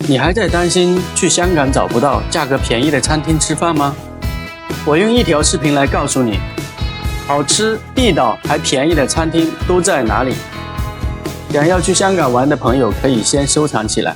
你还在担心去香港找不到价格便宜的餐厅吃饭吗？我用一条视频来告诉你，好吃、地道还便宜的餐厅都在哪里。想要去香港玩的朋友可以先收藏起来。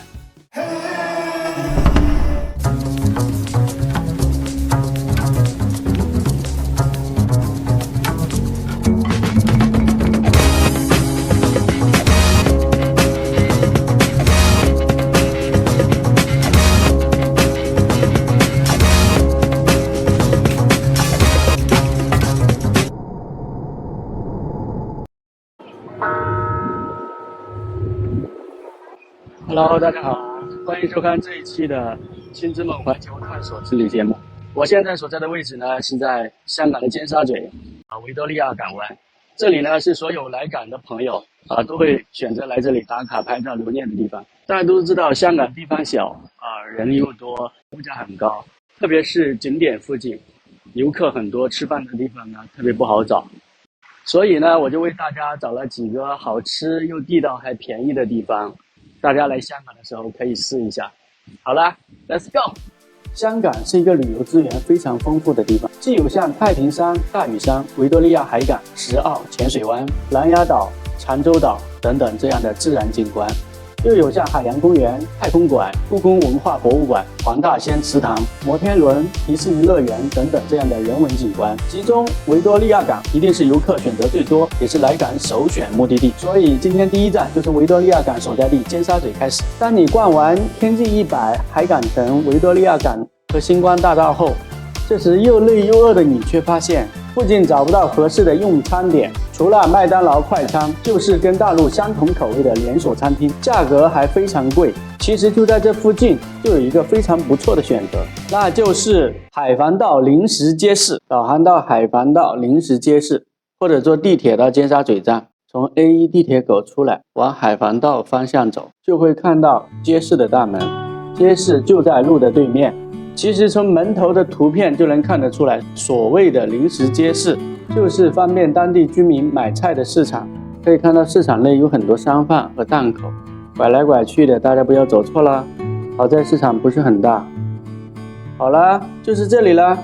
Hello， 大家好，欢迎收看这一期的亲子梦环球探索之旅节目。我现在所在的位置呢是在香港的尖沙咀维多利亚港湾。这里呢是所有来港的朋友都会选择来这里打卡拍照留念的地方。大家都知道香港地方小人又多，物价很高，特别是景点附近游客很多，吃饭的地方呢特别不好找。所以呢我就为大家找了几个好吃又地道还便宜的地方，大家来香港的时候可以试一下。好啦 ，Let's go！ 香港是一个旅游资源非常丰富的地方，既有像太平山、大屿山、维多利亚海港、石澳、浅水湾、琅琊岛、长洲岛等等这样的自然景观，又有像海洋公园、太空馆、故宫文化博物馆、黄大仙祠堂、摩天轮、迪士尼乐园等等这样的人文景观。其中维多利亚港一定是游客选择最多，也是来港首选目的地。所以今天第一站就是维多利亚港所在地尖沙咀开始。当你逛完天际100、海港城、维多利亚港和星光大道后，这时又累又饿的你却发现附近找不到合适的用餐点，除了麦当劳快餐，就是跟大陆相同口味的连锁餐厅，价格还非常贵。其实就在这附近就有一个非常不错的选择，那就是海防道临时街市。导航到海防道临时街市，或者坐地铁到尖沙咀站，从 A1 地铁口出来往海防道方向走，就会看到街市的大门。街市就在路的对面。其实从门头的图片就能看得出来，所谓的临时街市就是方便当地居民买菜的市场。可以看到市场内有很多商贩和档口，拐来拐去的，大家不要走错了。好在市场不是很大。好了，就是这里了。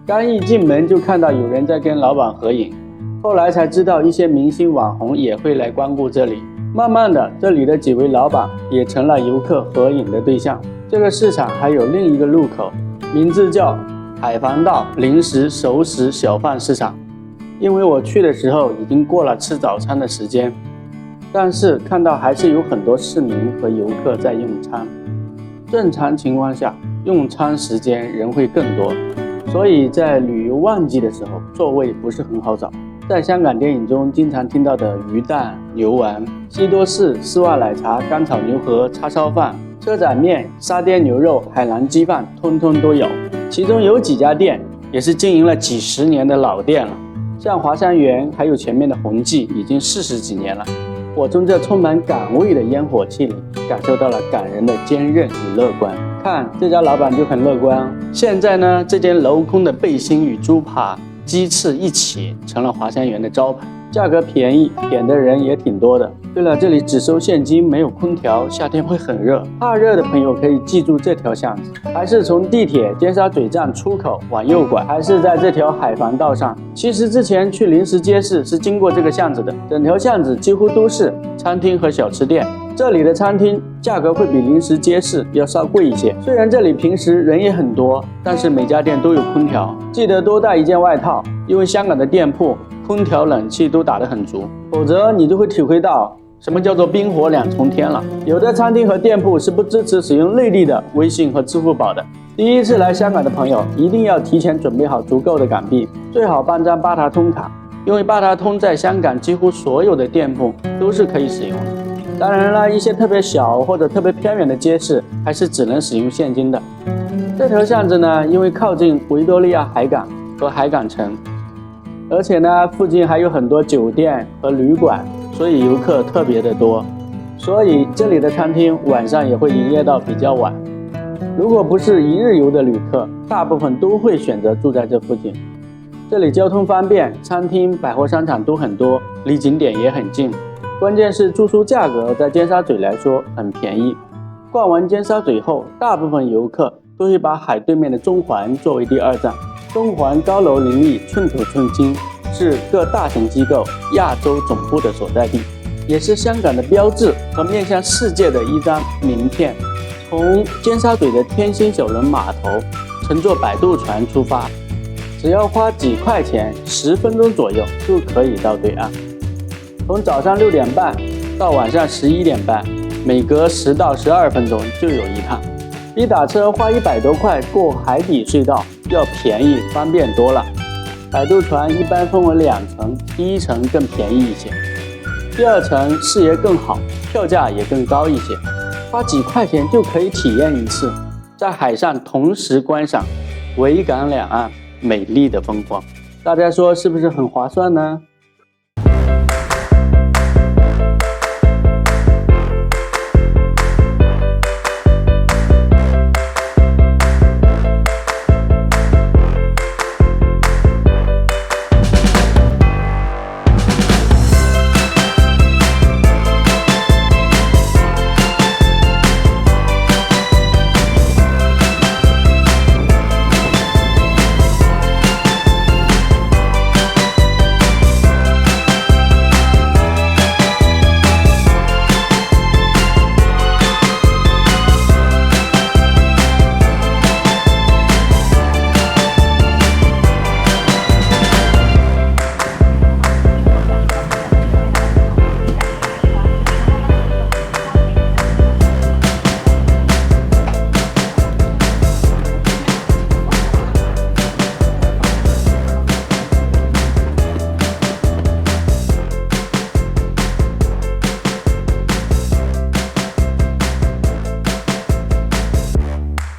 刚一进门就看到有人在跟老板合影，后来才知道一些明星网红也会来光顾这里。慢慢的，这里的几位老板也成了游客合影的对象。这个市场还有另一个入口，名字叫海防道临时熟食小贩市场。因为我去的时候已经过了吃早餐的时间，但是看到还是有很多市民和游客在用餐。正常情况下，用餐时间人会更多，所以在旅游旺季的时候，座位不是很好找。在香港电影中经常听到的鱼蛋、牛丸、西多士、丝袜奶茶、干炒牛河、叉烧饭、车仔面、沙爹牛肉、海南鸡饭，通通都有。其中有几家店也是经营了几十年的老店了，像华山园还有前面的宏记已经40几年了。我从这充满港味的烟火气里感受到了港人的坚韧与乐观。看这家老板就很乐观。现在呢，这间镂空的背心与猪扒、鸡翅一起成了华山园的招牌，价格便宜，点的人也挺多的。对了，这里只收现金，没有空调，夏天会很热。怕热的朋友可以记住这条巷子，还是从地铁尖沙咀站出口往右拐，还是在这条海防道上。其实之前去临时街市是经过这个巷子的，整条巷子几乎都是餐厅和小吃店。这里的餐厅价格会比临时街市要稍贵一些，虽然这里平时人也很多，但是每家店都有空调，记得多带一件外套，因为香港的店铺空调冷气都打得很足，否则你就会体会到什么叫做冰火两重天了。有的餐厅和店铺是不支持使用内地的微信和支付宝的。第一次来香港的朋友一定要提前准备好足够的港币，最好办张八达通卡，因为八达通在香港几乎所有的店铺都是可以使用的。当然了，一些特别小或者特别偏远的街市还是只能使用现金的。这条巷子呢，因为靠近维多利亚海港和海港城，而且呢附近还有很多酒店和旅馆，所以游客特别的多，所以这里的餐厅晚上也会营业到比较晚。如果不是一日游的旅客，大部分都会选择住在这附近。这里交通方便，餐厅、百货商场都很多，离景点也很近。关键是住宿价格在尖沙咀来说很便宜，逛完尖沙咀后，大部分游客都会把海对面的中环作为第二站。中环高楼林立，寸土寸金，是各大型机构亚洲总部的所在地，也是香港的标志和面向世界的一张名片。从尖沙咀的天星小轮码头乘坐摆渡船出发，只要花几块钱，10分钟左右就可以到对岸。从早上6点半到晚上11点半，每隔10到12分钟就有一趟，比打车花100多块过海底隧道要便宜方便多了。摆渡船一般分为2层，第一层更便宜一些，第二层视野更好，票价也更高一些，花几块钱就可以体验一次，在海上同时观赏维港两岸美丽的风光。大家说是不是很划算呢？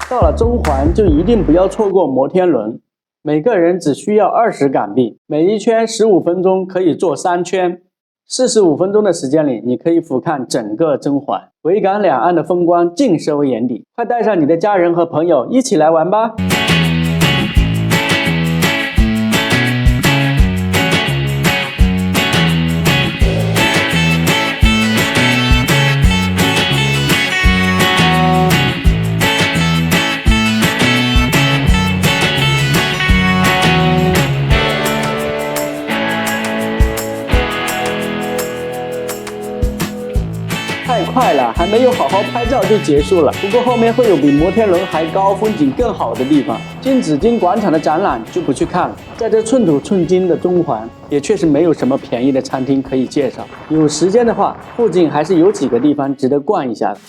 到了中环就一定不要错过摩天轮，每个人只需要20港币，每一圈15分钟可以坐3圈，45分钟的时间里，你可以俯瞰整个中环，维港两岸的风光尽收眼底。快带上你的家人和朋友一起来玩吧！太快了，还没有好好拍照就结束了。不过后面会有比摩天轮还高、风景更好的地方。金紫荆广场的展览就不去看了。在这寸土寸金的中环，也确实没有什么便宜的餐厅可以介绍。有时间的话，附近还是有几个地方值得逛一下的。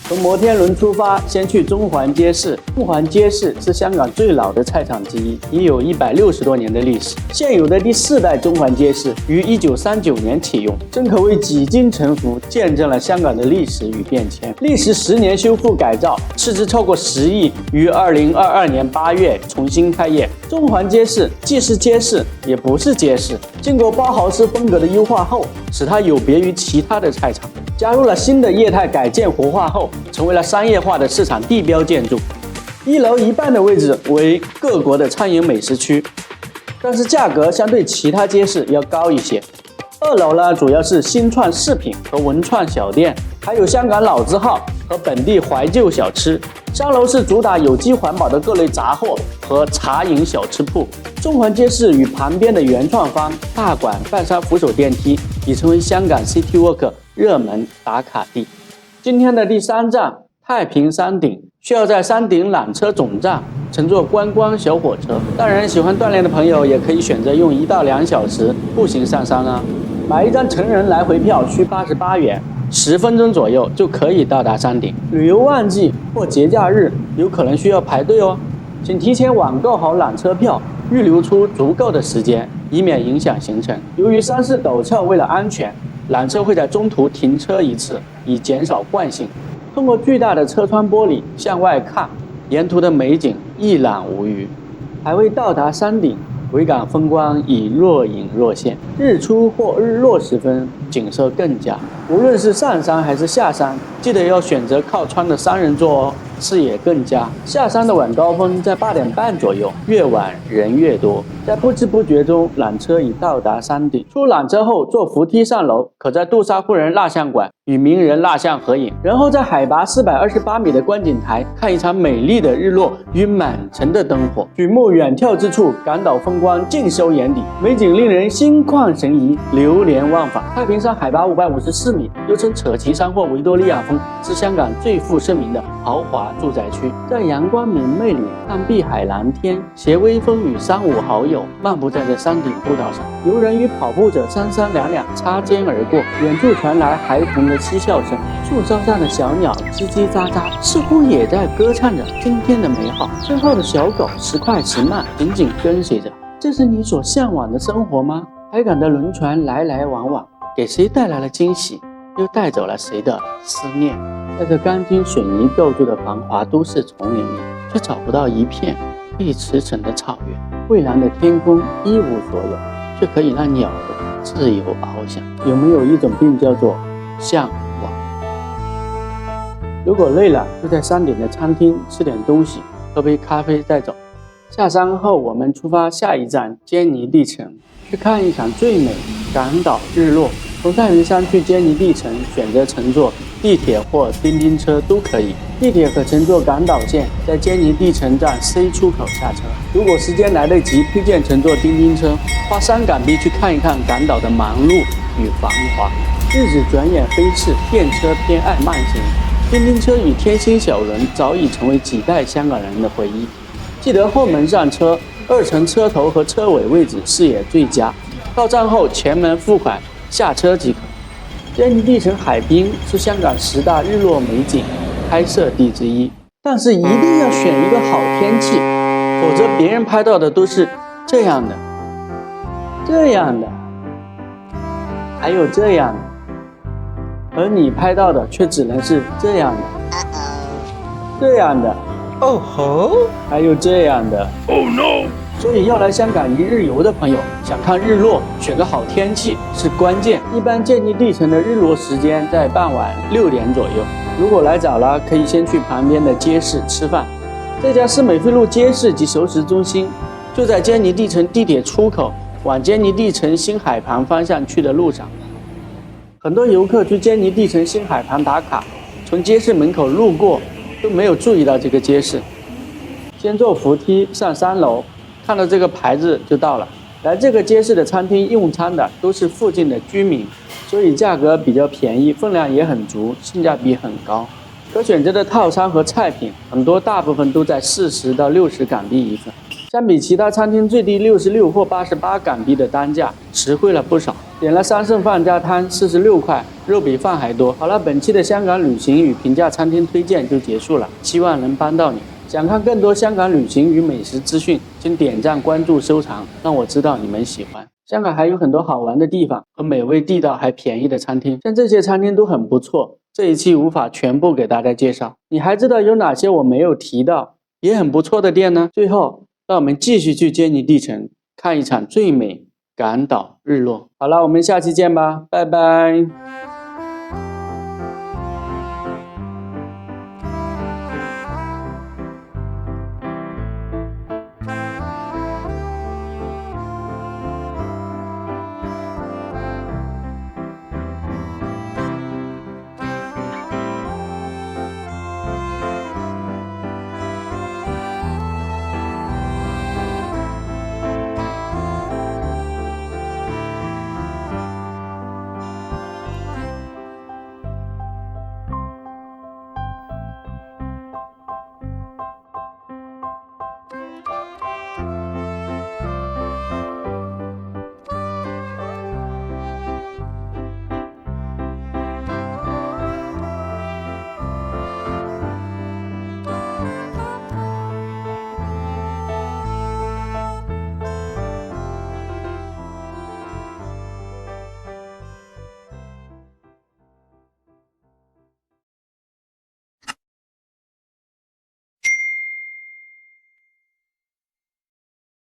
从摩天轮出发，先去中环街市。中环街市是香港最老的菜场之一，已有160多年的历史。现有的第4代中环街市于1939年启用，真可谓几经沉浮，见证了香港的历史与变迁。历时10年修复改造，斥资超过10亿，于2022年8月重新开业。中环街市既是街市，也不是街市。经过包豪斯风格的优化后，使它有别于其他的菜场。加入了新的业态改建活化后，成为了商业化的市场地标建筑。1楼一半的位置为各国的餐饮美食区，但是价格相对其他街市要高一些。2楼呢，主要是新创饰品和文创小店，还有香港老字号和本地怀旧小吃。3楼是主打有机环保的各类杂货和茶饮小吃铺。中环街市与旁边的原创方大馆半山扶手电梯已成为香港 City Walk 热门打卡地。今天的第3站太平山顶，需要在山顶缆车总站乘坐观光小火车。当然，喜欢锻炼的朋友也可以选择用1到2小时步行上山啊。买一张成人来回票需88元，10分钟左右就可以到达山顶。旅游旺季或节假日有可能需要排队哦，请提前网购好缆车票，预留出足够的时间，以免影响行程。由于山势陡峭，为了安全，缆车会在中途停车一次，以减少惯性。通过巨大的车窗玻璃向外看，沿途的美景一览无余。还未到达山顶，维港风光已若隐若现。日出或日落时分，景色更佳。无论是上山还是下山，记得要选择靠窗的3人座哦，视野更佳。下山的晚高峰在8点半左右，越晚人越多。在不知不觉中，缆车已到达山顶。出缆车后，坐扶梯上楼，可在杜莎夫人蜡像馆与名人蜡像合影，然后在海拔428米的观景台看一场美丽的日落与满城的灯火。举目远眺之处，港岛风光尽收眼底，美景令人心旷神怡，流连忘返。太平山海拔554米，又称扯旗山或维多利亚峰，是香港最负盛名的豪华住宅区。在阳光明媚里，看碧海蓝天，携微风与3、5好友漫步在这山顶步道上，游人与跑步者三三两两擦肩而过，远处传来孩童的嬉笑声，树梢上的小鸟叽叽喳喳，似乎也在歌唱着今天的美好。身后的小狗时快时慢，紧紧跟随着。这是你所向往的生活吗？海港的轮船来来往往，给谁带来了惊喜，又带走了谁的思念。在这钢筋水泥构筑的繁华都市丛林里，却找不到一片可以驰骋的草原。蔚蓝的天空一无所有，却可以让鸟儿自由翱翔。有没有一种病叫做向往？如果累了，就在山顶的餐厅吃点东西，喝杯咖啡再走。下山后，我们出发下一站坚尼地城，去看一场最美港岛日落。从太平山去坚尼地城，选择乘坐地铁或叮叮车都可以。地铁可乘坐港岛线，在坚尼地城站 C 出口下车。如果时间来得及，推荐乘坐叮叮车，花3港币去看一看港岛的忙碌与繁华。日子转眼飞逝，电车偏爱慢行，叮叮车与天星小轮早已成为几代香港人的回忆。记得后门上车，2层车头和车尾位置视野最佳。到站后前门付款，下车即可。坚尼地城海滨是香港10大日落美景拍摄地之一，但是一定要选一个好天气，否则别人拍到的都是这样的、这样的，还有这样的，而你拍到的却只能是这样的、这样的，哦吼，还有这样的。Oh no！所以要来香港一日游的朋友，想看日落，选个好天气是关键。一般坚尼地城的日落时间在傍晚6点左右。如果来早了，可以先去旁边的街市吃饭。这家是美菲路街市及熟食中心，就在坚尼地城地铁出口往坚尼地城新海旁方向去的路上。很多游客去坚尼地城新海旁打卡，从街市门口路过都没有注意到这个街市。先坐扶梯上3楼。看到这个牌子就到了。来这个街市的餐厅用餐的都是附近的居民，所以价格比较便宜，分量也很足，性价比很高。可选择的套餐和菜品很多，大部分都在40到60港币一份，相比其他餐厅最低66或88港币的单价，实惠了不少。点了3剩饭加汤，46块，肉比饭还多。好了，本期的香港旅行与平价餐厅推荐就结束了，希望能帮到你。想看更多香港旅行与美食资讯，请点赞、关注、收藏，让我知道你们喜欢。香港还有很多好玩的地方和美味地道还便宜的餐厅，像这些餐厅都很不错。这一期无法全部给大家介绍，你还知道有哪些我没有提到也很不错的店呢？最后，让我们继续去坚尼地城看一场最美港岛日落。好了，我们下期见吧，拜拜。